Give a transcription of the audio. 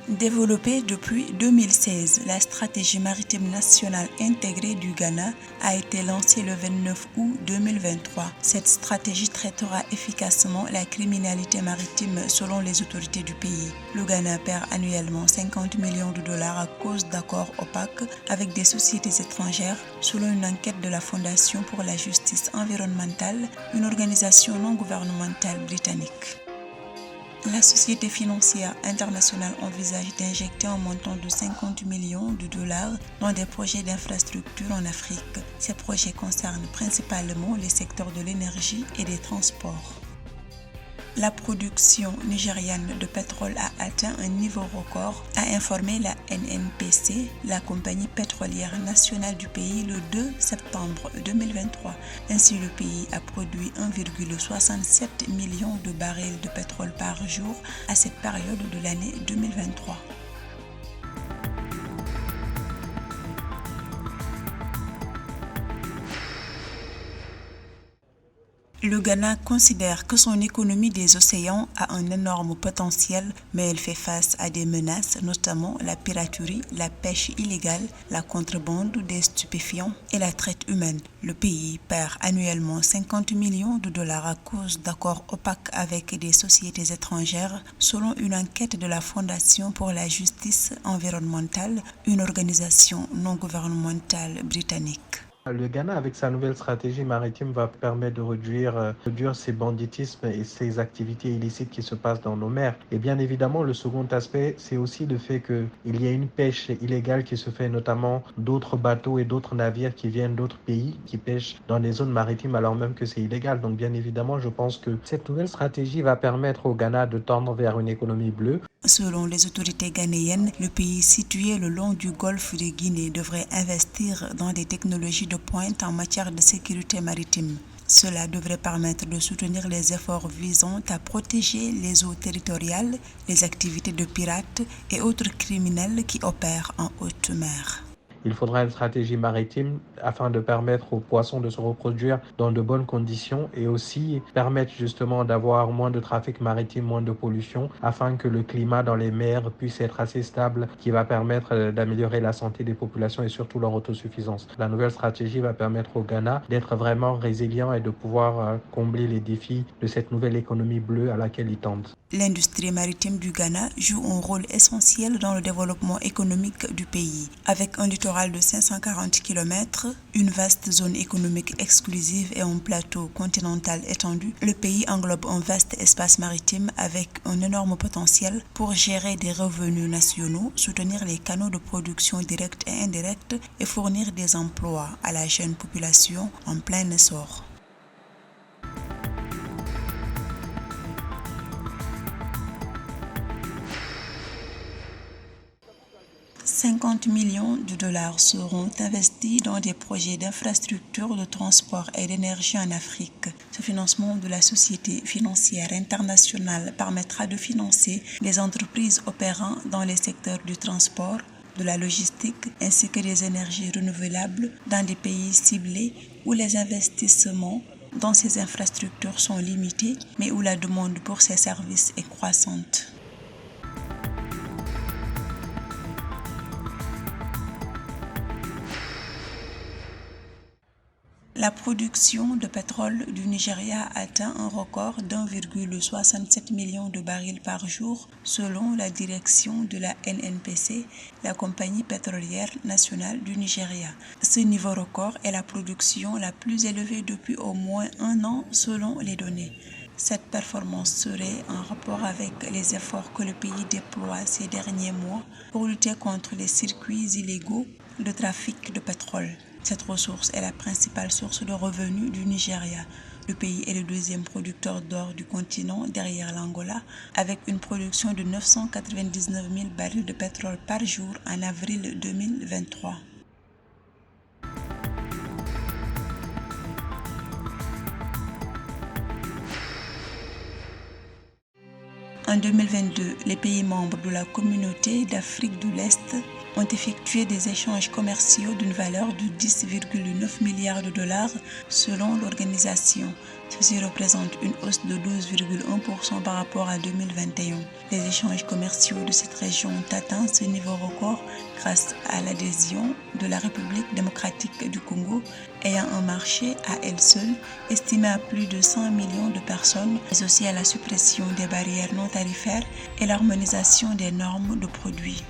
Développée depuis 2016, la stratégie maritime nationale intégrée du Ghana a été lancée le 29 août 2023. Cette stratégie traitera efficacement la criminalité maritime selon les autorités du pays. Le Ghana perd annuellement 50 millions de dollars à cause d'accords opaques avec des sociétés étrangères, selon une enquête de la Fondation pour la justice environnementale, une organisation non gouvernementale britannique. La société financière internationale envisage d'injecter un montant de 50 millions de dollars dans des projets d'infrastructure en Afrique. Ces projets concernent principalement les secteurs de l'énergie et des transports. La production nigériane de pétrole a atteint un niveau record, a informé la NNPC, la compagnie pétrolière nationale du pays, le 2 septembre 2023. Ainsi, le pays a produit 1,67 million de barils de pétrole par jour à cette période de l'année 2023. Le Ghana considère que son économie des océans a un énorme potentiel, mais elle fait face à des menaces, notamment la piraterie, la pêche illégale, la contrebande des stupéfiants et la traite humaine. Le pays perd annuellement 50 millions de dollars à cause d'accords opaques avec des sociétés étrangères, selon une enquête de la Fondation pour la justice environnementale, une organisation non gouvernementale britannique. Le Ghana, avec sa nouvelle stratégie maritime, va permettre de réduire ces banditismes et ces activités illicites qui se passent dans nos mers. Et bien évidemment, le second aspect, c'est aussi le fait qu'il y a une pêche illégale qui se fait, notamment d'autres bateaux et d'autres navires qui viennent d'autres pays, qui pêchent dans les zones maritimes alors même que c'est illégal. Donc bien évidemment, je pense que cette nouvelle stratégie va permettre au Ghana de tendre vers une économie bleue. Selon les autorités ghanéennes, le pays situé le long du golfe de Guinée devrait investir dans des technologies de pointe en matière de sécurité maritime. Cela devrait permettre de soutenir les efforts visant à protéger les eaux territoriales, les activités de pirates et autres criminels qui opèrent en haute mer. Il faudra une stratégie maritime afin de permettre aux poissons de se reproduire dans de bonnes conditions et aussi permettre justement d'avoir moins de trafic maritime, moins de pollution, afin que le climat dans les mers puisse être assez stable, qui va permettre d'améliorer la santé des populations et surtout leur autosuffisance. La nouvelle stratégie va permettre au Ghana d'être vraiment résilient et de pouvoir combler les défis de cette nouvelle économie bleue à laquelle il tend. L'industrie maritime du Ghana joue un rôle essentiel dans le développement économique du pays. Avec un littoral de 540 km, une vaste zone économique exclusive et un plateau continental étendu, le pays englobe un vaste espace maritime avec un énorme potentiel pour gérer des revenus nationaux, soutenir les canaux de production directs et indirects et fournir des emplois à la jeune population en plein essor. 50 millions de dollars seront investis dans des projets d'infrastructures de transport et d'énergie en Afrique. Ce financement de la Société financière internationale permettra de financer les entreprises opérant dans les secteurs du transport, de la logistique ainsi que des énergies renouvelables dans des pays ciblés où les investissements dans ces infrastructures sont limités mais où la demande pour ces services est croissante. La production de pétrole du Nigeria atteint un record d'1,67 million de barils par jour selon la direction de la NNPC, la compagnie pétrolière nationale du Nigeria. Ce niveau record est la production la plus élevée depuis au moins un an selon les données. Cette performance serait en rapport avec les efforts que le pays déploie ces derniers mois pour lutter contre les circuits illégaux de trafic de pétrole. Cette ressource est la principale source de revenus du Nigeria. Le pays est le deuxième producteur d'or du continent derrière l'Angola, avec une production de 999 000 barils de pétrole par jour en avril 2023. En 2022, les pays membres de la communauté d'Afrique de l'Est ont effectué des échanges commerciaux d'une valeur de 10,9 milliards de dollars selon l'organisation. Ceci représente une hausse de 12,1% par rapport à 2021. Les échanges commerciaux de cette région ont atteint ce niveau record grâce à l'adhésion de la République démocratique du Congo, ayant un marché à elle seule estimé à plus de 100 millions de personnes, mais aussi à la suppression des barrières non tarifaires et l'harmonisation des normes de produits.